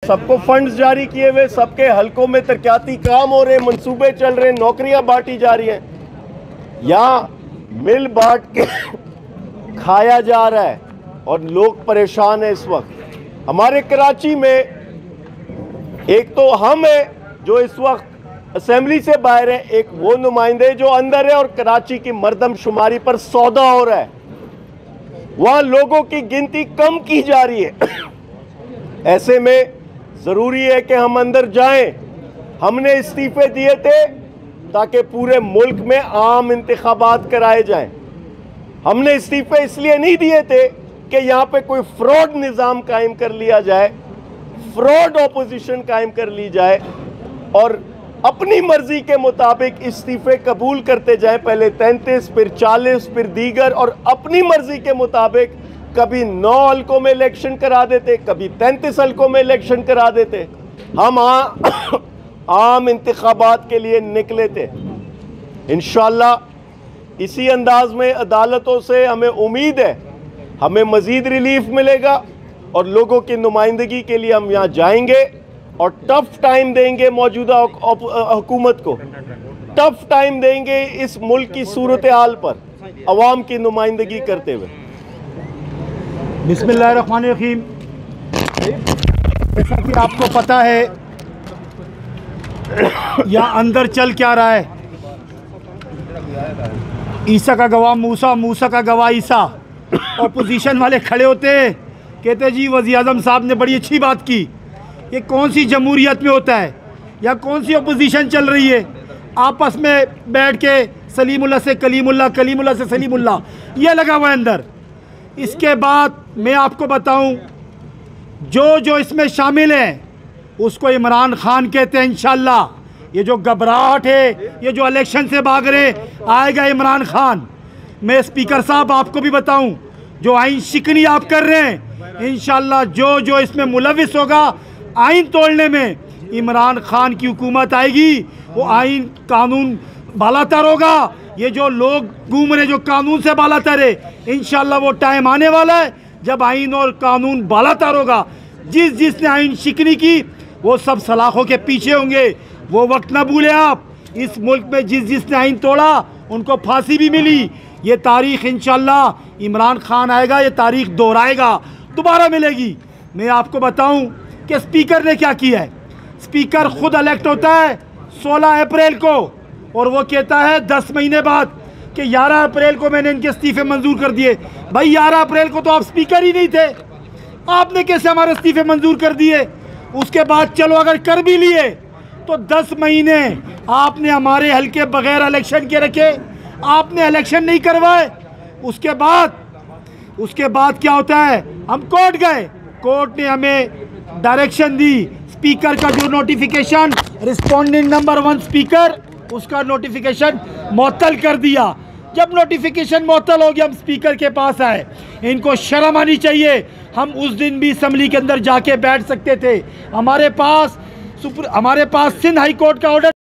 सबको फंड्स जारी किए हुए, सबके हलकों में तरक्याती काम हो रहे, मंसूबे चल रहे, नौकरियां बांटी जा रही हैं। यहाँ मिल बांट के खाया जा रहा है और लोग परेशान हैं इस वक्त। हमारे कराची में एक तो हम है जो इस वक्त असेंबली से बाहर है, एक वो नुमाइंदे जो अंदर है, और कराची की मर्दमशुमारी पर सौदा हो रहा है। वहाँ लोगों की गिनती कम की जा रही है। ऐसे में ज़रूरी है कि हम अंदर जाएं। हमने इस्तीफे दिए थे ताकि पूरे मुल्क में आम इंतखाबात कराए जाएं। हमने इस्तीफे इसलिए नहीं दिए थे कि यहाँ पे कोई फ्रॉड निज़ाम कायम कर लिया जाए, फ्रॉड ऑपोजिशन कायम कर ली जाए और अपनी मर्जी के मुताबिक इस्तीफे कबूल करते जाएं। पहले 33, फिर 40, फिर दीगर, और अपनी मर्जी के मुताबिक कभी 9 हल्कों में इलेक्शन करा देते, कभी 33 हल्कों में इलेक्शन करा देते। हम आम इंतखाबात के लिए निकले थे। इंशाअल्लाह इसी अंदाज में अदालतों से हमें उम्मीद है हमें मज़ीद रिलीफ मिलेगा और लोगों की नुमाइंदगी के लिए हम यहाँ जाएंगे और टफ टाइम देंगे। मौजूदा हुकूमत को टफ टाइम देंगे इस मुल्क की सूरत हाल पर अवाम की नुमाइंदगी करते हुए। बिस्मिल्लाहिर्रहमानिर्रहीम। जैसा कि आपको पता है यहाँ अंदर चल क्या रहा है, ईसा का गवाह मूसा, मूसा का गवाह ईसा। अपोजिशन वाले खड़े होते हैं, कहते जी वज़ीर आज़म साहब ने बड़ी अच्छी बात की। ये कौन सी जमहूरियत में होता है या कौन सी अपोजिशन चल रही है? आपस में बैठ के सलीमुल्लाह से कलीमुल्लाह, कलीमुल्लाह से सलीमुल्लाह, ये लगा हुआ है अंदर। इसके बाद मैं आपको बताऊं, जो इसमें शामिल हैं उसको इमरान खान कहते हैं। इंशाअल्लाह ये जो घबराहट है, ये जो इलेक्शन से भाग रहे, आएगा इमरान खान। मैं स्पीकर साहब आपको भी बताऊं, जो आइन शिकनी आप कर रहे हैं, इंशाअल्लाह जो इसमें मुलविस होगा आइन तोड़ने में, इमरान खान की हुकूमत आएगी, वो आइन कानून बालातर होगा। ये जो लोग घूम रहे जो कानून से बालातर है, इंशाअल्लाह वो टाइम आने वाला है जब आइन और कानून बालातर होगा। जिसने आइन शिकनी की वो सब सलाखों के पीछे होंगे। वो वक्त ना भूले आप। इस मुल्क में जिसने आइन तोड़ा उनको फांसी भी मिली। ये तारीख इंशाअल्लाह इमरान खान आएगा, ये तारीख दोहराएगा, दोबारा मिलेगी। मैं आपको बताऊं कि स्पीकर ने क्या किया है। स्पीकर खुद इलेक्ट होता है 16 अप्रैल को और वो कहता है 10 महीने बाद कि 11 अप्रैल को मैंने इनके इस्तीफे मंजूर कर दिए। भाई 11 अप्रैल को तो आप स्पीकर ही नहीं थे, आपने कैसे हमारे इस्तीफे मंजूर कर दिए? उसके बाद चलो अगर कर भी लिए तो 10 महीने आपने हमारे हल्के बगैर इलेक्शन के रखे, आपने इलेक्शन नहीं करवाए। उसके बाद क्या होता है, हम कोर्ट गए, कोर्ट ने हमें डायरेक्शन दी, स्पीकर का जो नोटिफिकेशन, रिस्पोंडेंट नंबर 1 स्पीकर, उसका नोटिफिकेशन मुअत्तल कर दिया। जब नोटिफिकेशन मुअत्तल हो गया, हम स्पीकर के पास आए। इनको शर्म आनी चाहिए। हम उस दिन भी असम्बली के अंदर जाके बैठ सकते थे। हमारे पास सिंध हाई कोर्ट का ऑर्डर